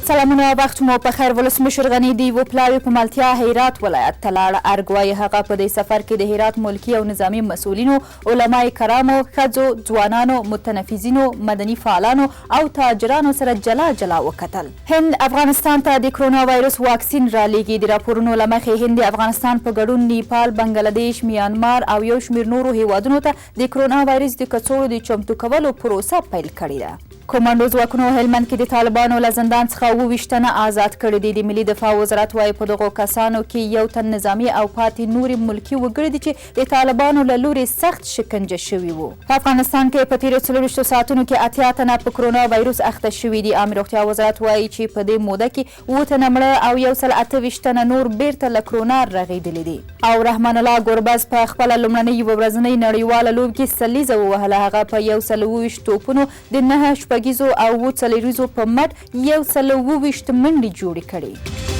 سلامونه وخت مو په خیر. ولسمشر غني دی و پلاوي په ملتيا هرات ولایت ته لاړ. ارګوای هغه په دې سفر کې د هرات ملکی او نظامی مسؤلینو، علماء کرامو، ښځو، ځوانانو، متنفذینو، مدني فعالانو او تاجرانو سره جلا جلا وکتل. هند افغانستان ته د کرونا وایرس واکسین را لیږي. د راپورونو له مخې هند افغانستان په ګډون نیپال، بنګلادیش، میانمار او یو شمېر نورو هیوادونو ته د کرونا وایرس د کڅوړو د چمتو کولو پروسه پیل کړې ده. کمانډو ځواکونو هلمند کې د طالبانو له زندان څخه 28 تنه آزاد کړي دي. د ملي دفاع وزارت وایي په دغو کسانو کې یو تن نظامي او پاتې نورې ملکي وګړي دي چې د طالبانو له لوري سخت شکنجه شوي وو. په افغانستان کې په تېرو 24 ساعتونو کې 80 تنه په کرونا وایرس اخته شوي دي. عامه روغتیا وزارت وایي چې په دې موده کې 7 تنه مړه او 128 تنه نور بیرته له کرونا رغېدلي دي. او رحمان الله ګوربز په خپله لومړنۍ ورځنۍ نړیواله لوبه کې سلیزه ووهله. هغه په 124 توپونو د 9 شپږیزو او 40 په مټ 124 منډې جوړې کړې.